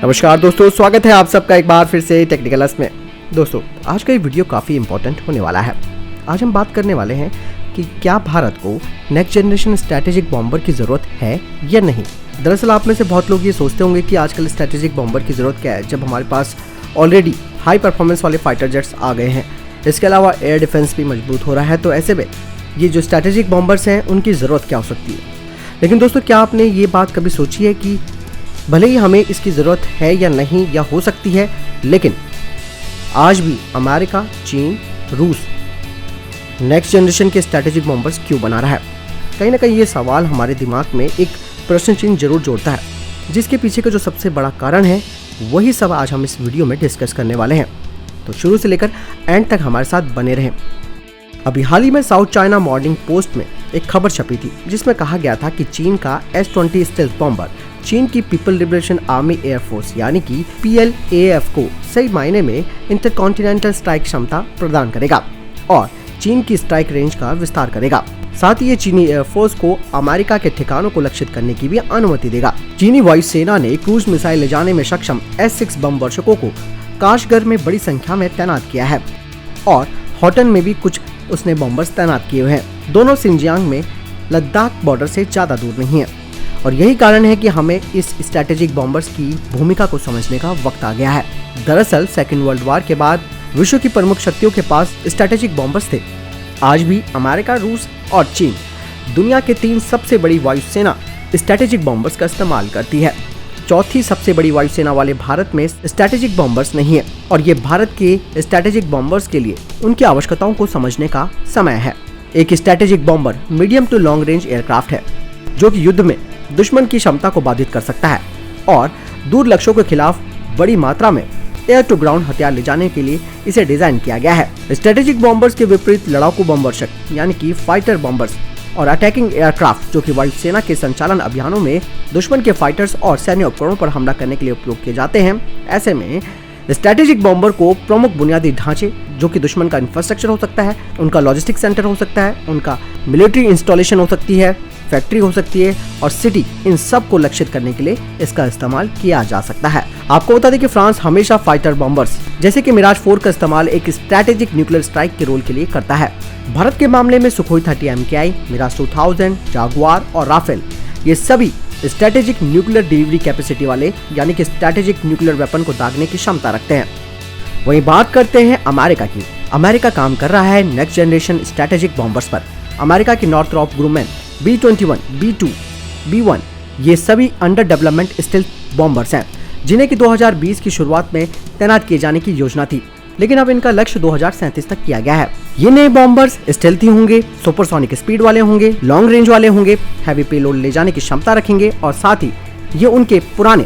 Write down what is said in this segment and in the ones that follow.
नमस्कार दोस्तों, स्वागत है आप सबका एक बार फिर से टेक्निकल अस में। दोस्तों, आज का ये वीडियो काफ़ी इंपॉर्टेंट होने वाला है। आज हम बात करने वाले हैं कि क्या भारत को नेक्स्ट जनरेशन स्ट्रैटेजिक बॉम्बर की ज़रूरत है या नहीं। दरअसल आप में से बहुत लोग ये सोचते होंगे कि आजकल स्ट्रैटेजिक बॉम्बर की ज़रूरत क्या है, जब हमारे पास ऑलरेडी हाई परफॉर्मेंस वाले फाइटर जेट्स आ गए हैं। इसके अलावा एयर डिफेंस भी मजबूत हो रहा है, तो ऐसे में ये जो स्ट्रैटेजिक बॉम्बर्स हैं उनकी ज़रूरत क्या हो सकती है। लेकिन दोस्तों, क्या आपने ये बात कभी सोची है कि भले ही हमें इसकी ज़रूरत है या नहीं या हो सकती है, लेकिन आज भी अमेरिका, चीन, रूस नेक्स्ट जनरेशन के स्ट्रैटेजिक बॉम्बर्स क्यों बना रहा है। कहीं ना कहीं ये सवाल हमारे दिमाग में एक प्रश्न चिन्ह जरूर जोड़ता है, जिसके पीछे का जो सबसे बड़ा कारण है वही सब आज हम इस वीडियो में डिस्कस करने वाले हैं। तो शुरू से लेकर एंड तक हमारे साथ बने रहें। अभी हाल ही में साउथ चाइना मॉर्निंग पोस्ट में एक खबर छपी थी, जिसमें कहा गया था कि चीन का S-20 स्टेल्थ बॉम्बर चीन की पीपल लिबरेशन आर्मी एयरफोर्स यानी कि PLAF को सही मायने में इंटरकॉन्टिनेंटल स्ट्राइक क्षमता प्रदान करेगा और चीन की स्ट्राइक रेंज का विस्तार करेगा। साथ ही ये चीनी एयरफोर्स को अमेरिका के ठिकानों को लक्षित करने की भी अनुमति देगा। चीनी वायुसेना ने क्रूज मिसाइल ले जाने में सक्षम S-6 बम वर्षकों को काशगर में बड़ी संख्या में तैनात किया है और हॉटन में भी कुछ उसने बॉम्बर्स तैनात किए हुए हैं। दोनों सिंजियांग में लद्दाख बॉर्डर से ज्यादा दूर नहीं है और यही कारण है कि हमें इस स्ट्रैटेजिक बॉम्बर्स की भूमिका को समझने का वक्त आ गया है। दरअसल सेकेंड वर्ल्ड वॉर के बाद विश्व की प्रमुख शक्तियों के पास स्ट्रैटेजिक बॉम्बर्स थे। आज भी अमेरिका, रूस और चीन दुनिया के 3 सबसे बड़ी वायुसेना स्ट्रैटेजिक बॉम्बर्स का इस्तेमाल करती है। चौथी सबसे बड़ी वायुसेना वाले भारत में स्ट्रैटेजिक बॉम्बर्स नहीं है और ये भारत के स्ट्रैटेजिक बॉम्बर्स के लिए उनकी आवश्यकताओं को समझने का समय है। एक strategic bomber medium to long range aircraft है, जो कि युद्ध में दुश्मन की क्षमता को बाधित कर सकता है और दूर लक्ष्यों के खिलाफ बड़ी मात्रा में एयर टू ग्राउंड हथियार ले जाने के लिए इसे डिजाइन किया गया है। स्ट्रैटेजिक बॉम्बर्स के विपरीत लड़ाकू बम वर्षक यानी कि फाइटर बॉम्बर्स और अटैकिंग एयरक्राफ्ट, जो कि वायुसेना के संचालन अभियानों में दुश्मन के फाइटर्स और सैन्य उपकरणों पर हमला करने के लिए उपयोग किए जाते हैं। ऐसे में स्ट्रैटेजिक बॉम्बर को प्रमुख बुनियादी ढांचे, जो कि दुश्मन का इंफ्रास्ट्रक्चर हो सकता है, उनका लॉजिस्टिक सेंटर हो सकता है, उनका मिलिट्री इंस्टॉलेशन हो सकती है, फैक्ट्री हो सकती है और सिटी, इन सब को लक्षित करने के लिए इसका इस्तेमाल किया जा सकता है। आपको बता दें कि फ्रांस हमेशा फाइटर बॉम्बर्स जैसे कि मिराज 4 का इस्तेमाल एक स्ट्रैटेजिक न्यूक्लियर स्ट्राइक के रोल के लिए करता है। भारत के मामले में सुखोई 30 MKI, मिराज 2000, जागुआर और राफेल, ये सभी स्ट्रैटेजिक न्यूक्लियर डिलीवरी कैपेसिटी वाले यानी कि स्ट्रैटेजिक न्यूक्लियर वेपन को दागने की क्षमता रखते हैं। वहीं बात करते हैं अमेरिका की। अमेरिका काम कर रहा है नेक्स्ट जनरेशन स्ट्रैटेजिक बॉम्बर्स पर। अमेरिका की Northrop Grumman B-21, B-2, B-1 ये सभी अंडर डेवलपमेंट स्टेल्थ बॉम्बर्स हैं, जिन्हें कि 2020 की शुरुआत में तैनात किए जाने की योजना थी, लेकिन अब इनका लक्ष्य 2037 तक किया गया है। ये नए बॉम्बर्स स्टेल्थी होंगे, सुपरसोनिक स्पीड वाले होंगे, लॉन्ग रेंज वाले होंगे, हैवी पेलोड ले जाने की क्षमता रखेंगे और साथ ही ये उनके पुराने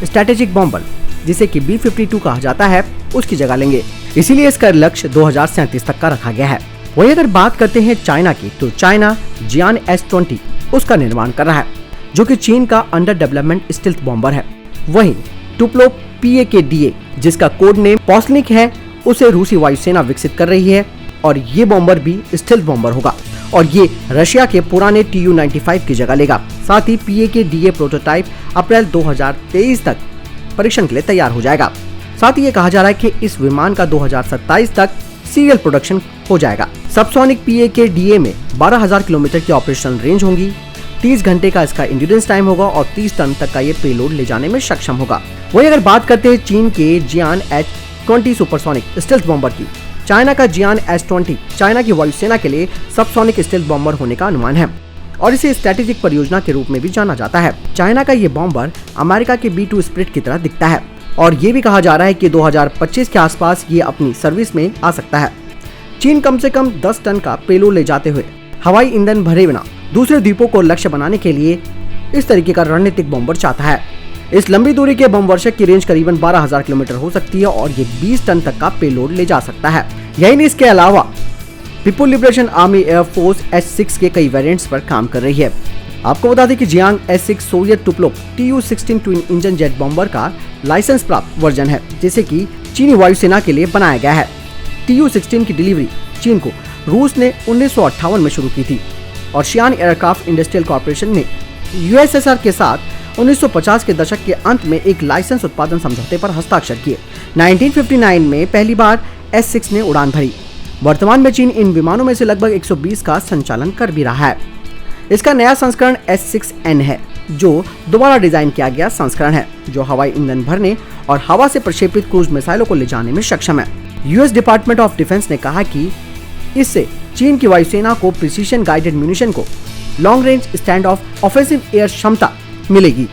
स्ट्रैटेजिक बॉम्बर जिसे कि B-52 कहा जाता है उसकी जगह लेंगे। इसीलिए इसका लक्ष्य 2037 तक का रखा गया है। वही अगर बात करते हैं चाइना की, तो चाइना जियान S-20 उसका निर्माण कर रहा है, जो कि चीन का अंडर डेवलपमेंट स्टेल्थ बॉम्बर है। वहीं टुप्लो PAK-DA जिसका कोड नेम पॉस्लिक है, उसे रूसी वायुसेना विकसित कर रही है और ये बॉम्बर भी स्टेल्थ बॉम्बर होगा और ये रशिया के पुराने Tu-95 की जगह लेगा। साथ ही PAK-DA प्रोटोटाइप अप्रैल 2023 तक परीक्षण के लिए तैयार हो जाएगा। साथ ही ये कहा जा रहा है कि इस विमान का 2027 तक सीरियल प्रोडक्शन हो जाएगा। सबसोनिक PAK-DA में 12,000 किलोमीटर की ऑपरेशनल रेंज होगी, 30 घंटे का इसका इंड्योरेंस टाइम होगा और 30 टन तक का ये पेलोड ले जाने में सक्षम होगा। वही अगर बात करते हैं चीन के जियान H-20 सुपरसोनिक स्टेल्थ बॉम्बर की, चाइना का जियान S-20 चाइना की वायुसेना के लिए सबसोनिक स्टेल्थ बॉम्बर होने का अनुमान है और इसे स्ट्रैटेजिक परियोजना के रूप में भी जाना जाता है। चाइना का ये बॉम्बर अमेरिका के B-2 स्प्रिट की तरह दिखता है और ये भी कहा जा रहा है कि 2025 के आसपास ये अपनी सर्विस में आ सकता है। चीन कम से कम 10 टन का पेलोड ले जाते हुए हवाई ईंधन भरे बिना दूसरे द्वीपों को लक्ष्य बनाने के लिए इस तरीके का रणनीतिक बॉम्बर चाहता है। इस लंबी दूरी के बम वर्षक की रेंज करीबन 12,000 किलोमीटर हो सकती है और ये 20 टन तक का पेलोड ले जा सकता है। यही नहीं, इसके अलावा people liberation army air force S-6 के कई वेरिएंट्स पर काम कर रही है। आपको बता दें कि जियांग S-6 Soviet Tupolev Tu-16 twin engine jet bomber का लाइसेंस प्राप्त वर्जन है, जिसे कि चीनी वायुसेना के लिए बनाया गया है। Tu-16 की डिलीवरी चीन को रूस ने 1958 में शुरू की थी और शियान एयरक्राफ्ट इंडस्ट्रियल कॉर्पोरेशन ने USSR के साथ 1950 के दशक के अंत में एक लाइसेंस उत्पादन समझौते पर हस्ताक्षर किए। 1959 में पहली बार S6 ने उड़ान भरी। वर्तमान में चीन इन विमानों में से लगभग 120 का संचालन कर भी रहा है। इसका नया संस्करण S6N है, जो दोबारा डिजाइन किया गया संस्करण है, जो हवाई ईंधन भरने और हवा से प्रक्षेपित क्रूज मिसाइलों को ले जाने में सक्षम है। यूएस डिपार्टमेंट ऑफ डिफेंस ने कहा कि इससे चीन की वायुसेना को प्रिसीशन गाइडेड म्यूनिशन को long range stand of offensive air क्षमता मिलेगी।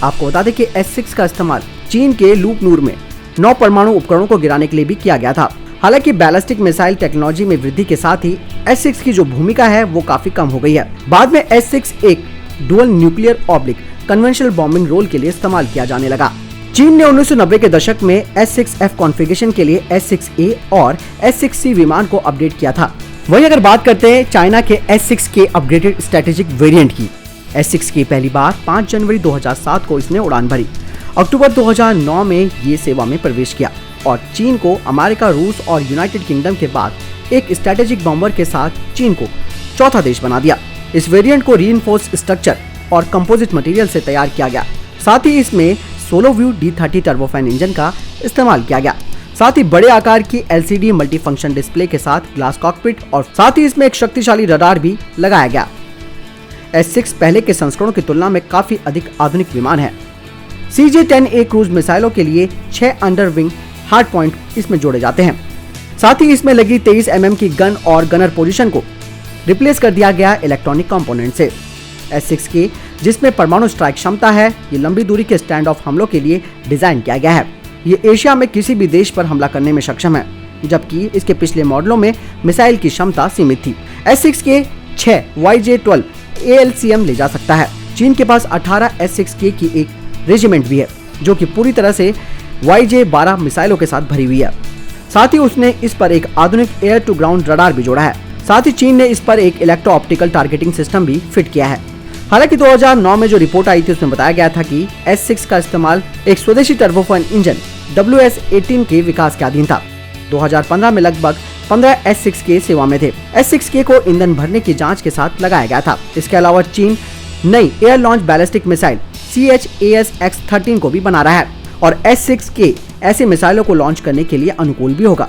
आपको बता दें कि S6 का इस्तेमाल चीन के लूप नूर में 9 परमाणु उपकरणों को गिराने के लिए भी किया गया था। हालांकि बैलिस्टिक मिसाइल टेक्नोलॉजी में वृद्धि के साथ ही S6 की जो भूमिका है वो काफी कम हो गई है। बाद में S6 एक dual nuclear oblique conventional bombing role के लिए इस्तेमाल किया जाने लगा। चीन ने 1990 के दशक में S6F कॉन्फ़िगरेशन के लिए S6A और S6C विमान को अपडेट किया था। वहीं अगर बात करते हैं चाइना के S6 के अपग्रेडेड स्ट्रेटेजिक वेरिएंट की, S6 की पहली बार 5 जनवरी 2007 को इसने उड़ान भरी। अक्टूबर 2009 में ये सेवा में प्रवेश किया और चीन को अमेरिका, रूस और यूनाइटेड किंगडम के बाद एक स्ट्रेटेजिक बॉम्बर के साथ चीन को चौथा देश बना दिया। इस वेरिएंट को रीइंफोर्स्ड स्ट्रक्चर और कंपोजिट मटेरियल से तैयार किया गया। साथ ही इसमें solo view D30 turbofan engine का इस्तेमाल किया गया। साथ ही बड़े आकार की LCD मल्टीफंक्शन डिस्प्ले के साथ ग्लास कॉकपिट और साथ ही इसमें एक शक्तिशाली रडार भी लगाया गया। S6 पहले के संस्करणों की तुलना में काफी अधिक आधुनिक विमान है। CJ-10A क्रूज मिसाइलों के लिए 6 अंडर विंग हार्ड पॉइंट इसमें जोड़े जाते हैं। साथ ही इसमें लगी 23 mm की गन और गनर पोजीशन को रिप्लेस कर दिया गया इलेक्ट्रॉनिक कंपोनेंट से। S6 के जिसमें परमाणु स्ट्राइक क्षमता है, ये लंबी दूरी के स्टैंड ऑफ हमलों के लिए डिजाइन किया गया है। ये एशिया में किसी भी देश पर हमला करने में सक्षम है, जबकि इसके पिछले मॉडलों में मिसाइल की क्षमता सीमित थी। S6 के 6 YJ-12 ALCM ले जा सकता है। चीन के पास 18 S6K की एक रेजिमेंट भी है, जो कि पूरी तरह से YJ-12 मिसाइलों के साथ भरी हुई है। साथ ही उसने इस पर एक आधुनिक एयर टू ग्राउंड रडार भी जोड़ा है। साथ ही चीन ने इस पर एक इलेक्ट्रो ऑप्टिकल टारगेटिंग सिस्टम भी फिट किया है। हालांकि 2009 में जो रिपोर्ट आई थी उसमें बताया गया था कि S6 का इस्तेमाल एक स्वदेशी टर्बोफैन इंजन WS-18 के विकास के अधीन था। 2015 में लगभग 15 S6K सेवा में थे। S6K को ईंधन भरने की जांच के साथ लगाया गया था। इसके अलावा चीन नई air launch ballistic missile CHASX-13 को भी बना रहा है और S6K ऐसे मिसाइलों को लॉन्च करने के लिए अनुकूल भी होगा।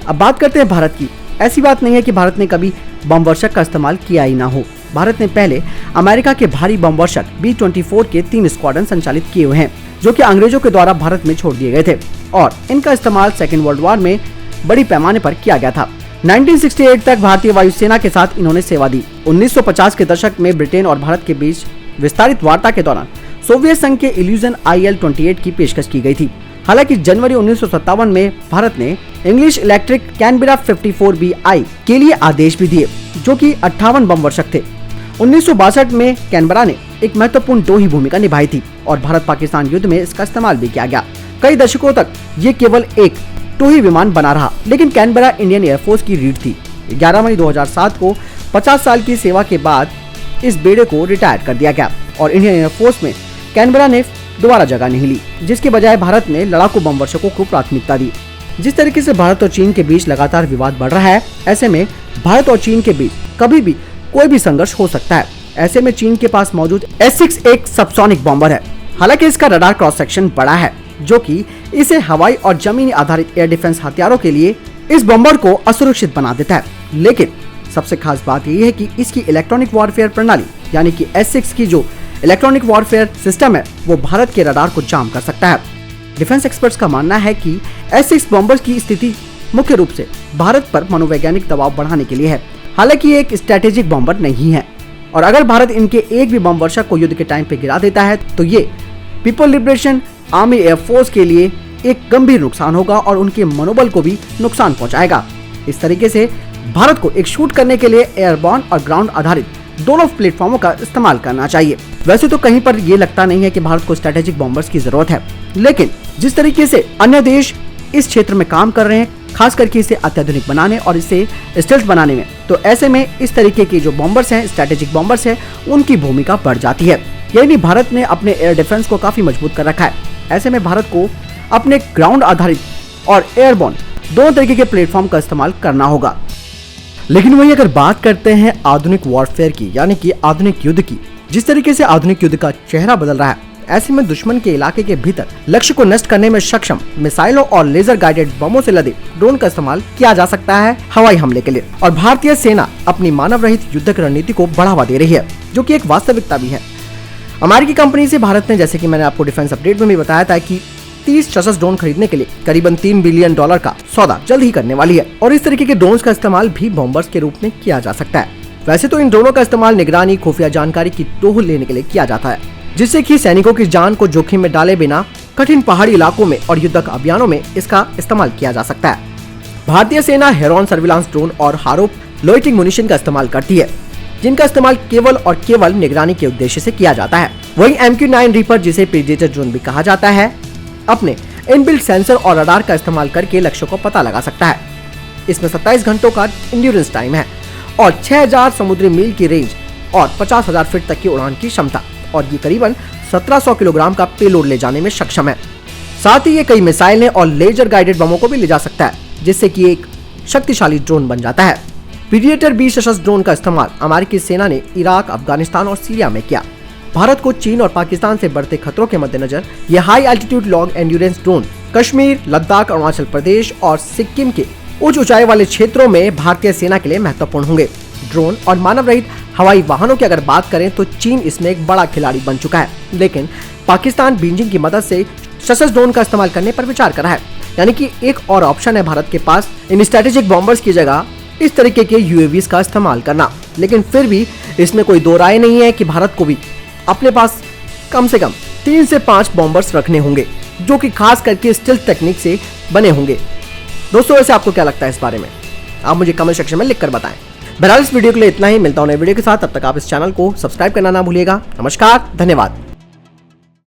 अब बात करते हैं भारत की। ऐसी बात नहीं है कि भारत ने कभी बम वर्षक का इस्तेमाल किया ही ना हो। भारत ने पहले अमेरिका के भारी बम वर्षक B-24 के 3 स्क्वाड्रन संचालित किए हुए हैं, जो कि अंग्रेजों के द्वारा भारत में छोड़ दिए गए थे और इनका इस्तेमाल सेकेंड वर्ल्ड वॉर में बड़ी पैमाने पर किया गया था। 1968 तक भारतीय वायुसेना के साथ इन्होंने सेवा दी। 1950 के दशक में ब्रिटेन और भारत के बीच विस्तारित वार्ता के दौरान सोवियत संघ के इल्यूजन IL-28 की पेशकश की गई थी। हालांकि जनवरी 1957 में भारत ने इंग्लिश इलेक्ट्रिक कैनबेरा 54BI के लिए आदेश भी दिए, जो कि 58 बम वर्षक थे। 1962 में कैनबेरा ने एक महत्वपूर्ण दोही भूमिका निभाई थी और भारत पाकिस्तान युद्ध में इसका इस्तेमाल भी किया गया। कई दशकों तक ये केवल एक टोही विमान बना रहा, लेकिन कैनबेरा इंडियन एयरफोर्स की रीढ़ थी। 11 मई 2007 को 50 साल की सेवा के बाद इस बेड़े को रिटायर कर दिया गया और इंडियन एयरफोर्स में कैनबेरा ने दोबारा जगह नहीं ली, जिसके बजाय भारत ने लड़ाकू बम वर्षकों को प्राथमिकता दी। जिस तरीके से भारत और चीन के बीच लगातार विवाद बढ़ रहा है, ऐसे में भारत और चीन के बीच कभी भी कोई भी संघर्ष हो सकता है। ऐसे में चीन के पास मौजूद S6 एक सबसोनिक बॉम्बर है। हालांकि इसका रडार क्रॉस सेक्शन बड़ा है, जो कि इसे हवाई और जमीनी आधारित एयर डिफेंस हथियारों के लिए इस बॉम्बर को असुरक्षित बना देता है। लेकिन सबसे खास बात यह है कि इसकी इलेक्ट्रॉनिक वॉरफेयर प्रणाली यानी कि S6 की जो इलेक्ट्रॉनिक वॉरफेयर सिस्टम है, वो भारत के रडार को जाम कर सकता है। डिफेंस एक्सपर्ट्स का मानना है कि S6 बॉम्बर्स की स्थिति मुख्य रूप से भारत पर मनोवैज्ञानिक दबाव बढ़ाने के लिए है। हालांकि ये एक स्ट्रेटेजिक बॉम्बर नहीं है और अगर भारत इनके एक भी बम वर्षक को युद्ध के टाइम पे गिरा देता है तो ये पीपल लिबरेशन आर्मी एयरफोर्स के लिए एक गंभीर नुकसान होगा और उनके मनोबल को भी नुकसान पहुंचाएगा। इस तरीके से भारत को एक शूट करने के लिए एयरबॉर्न और ग्राउंड आधारित दोनों प्लेटफॉर्मों का इस्तेमाल करना चाहिए। वैसे तो कहीं पर ये लगता नहीं है कि भारत को स्ट्रेटेजिक बॉम्बर्स की जरूरत है, लेकिन जिस तरीके से अन्य देश इस क्षेत्र में काम कर रहे हैं, खास करके इसे अत्याधुनिक बनाने और इसे स्टेल्थ बनाने में, तो ऐसे में इस तरीके के जो बॉम्बर्स हैं, स्ट्रेटेजिक बॉम्बर्स हैं, उनकी भूमिका बढ़ जाती है। यानी भारत ने अपने एयर डिफेंस को काफी मजबूत कर रखा है। ऐसे में भारत को अपने ग्राउंड आधारित और एयरबॉर्न दोनों तरीके के प्लेटफॉर्म का इस्तेमाल करना होगा। लेकिन वही अगर बात करते हैं आधुनिक वॉरफेयर की, यानी कि आधुनिक युद्ध की, जिस तरीके से आधुनिक युद्ध का चेहरा बदल रहा है, ऐसे में दुश्मन के इलाके के भीतर लक्ष्य को नष्ट करने में सक्षम मिसाइलों और लेजर गाइडेड बमों से लदे ड्रोन का इस्तेमाल किया जा सकता है हवाई हमले के लिए। और भारतीय सेना अपनी मानव रहित युद्धक रणनीति को बढ़ावा दे रही है, जो कि एक वास्तविकता भी है। अमेरिकी कंपनी से भारत ने, जैसे कि मैंने आपको डिफेंस अपडेट में भी बताया था, कि 30 सशस्त्र ड्रोन खरीदने के लिए करीबन $3 बिलियन का सौदा जल्द ही करने वाली है। और इस तरीके के ड्रोन का इस्तेमाल भी बॉम्बर्स के रूप में किया जा सकता है। वैसे तो इन ड्रोनों का इस्तेमाल निगरानी, खुफिया जानकारी की टोह लेने के लिए किया जाता है, जिससे कि सैनिकों की जान को जोखिम में डाले बिना कठिन पहाड़ी इलाकों में और युद्धक अभियानों में इसका इस्तेमाल किया जा सकता है। भारतीय सेना हेरॉन सर्विलांस ड्रोन और हारोप लोइटिंग मुनिशन का इस्तेमाल करती है, जिनका इस्तेमाल केवल और केवल निगरानी के उद्देश्य से किया जाता है। वहीं MQ-9 रीपर, जिसे प्रीडेटर ड्रोन भी कहा जाता है, अपने इनबिल्ट सेंसर और रडार का इस्तेमाल करके लक्ष्य को पता लगा सकता है। इसमें 27 घंटों का इंड्योरेंस टाइम है और 6000 समुद्री मील की रेंज और 50,000 फीट तक की उड़ान की क्षमता, और ये करीबन 1700 किलोग्राम का पेलोड ले जाने में सक्षम है। साथ ही ये कई मिसाइलें और लेजर गाइडेड बमों को भी ले जा सकता है, जिससे कि एक शक्तिशाली ड्रोन बन जाता है। प्रीडेटर 20 सशस्त्र ड्रोन का इस्तेमाल अमेरिकी सेना ने इराक, अफगानिस्तान और सीरिया में किया। भारत को चीन और पाकिस्तान से बढ़ते खतरों के मद्देनजर ये high altitude long endurance drone Kashmir, Ladakh, Arunachal Pradesh और सिक्किम के उच्च ऊंचाई वाले क्षेत्रों में भारतीय सेना के लिए महत्वपूर्ण होंगे। ड्रोन और मानव रहित हवाई वाहनों की अगर बात करें तो चीन इसमें एक बड़ा खिलाड़ी बन चुका है, लेकिन पाकिस्तान बीजिंग की मदद से सशस्त्र ड्रोन का इस्तेमाल करने पर विचार कर रहा है। यानी कि एक और ऑप्शन है भारत के पास इन स्ट्रेटेजिक बॉम्बर्स की जगह इस तरीके के UAVs का इस्तेमाल करना। लेकिन फिर भी इसमें कोई दो राय नहीं है कि भारत को भी अपने पास कम से कम 3 से 5 बॉम्बर्स रखने होंगे, जो कि खास करके स्टील्थ टेक्निक से बने होंगे। दोस्तों, वैसे आपको क्या लगता है इस बारे में? आप मुझे कमेंट सेक्शन में लिखकर बताएं। बहरहाल इस वीडियो के लिए इतना ही। मिलता हूं नए वीडियो के साथ, तब तक आप इस चैनल को सब्सक्राइब करना ना भूलिएगा। नमस्कार, धन्यवाद।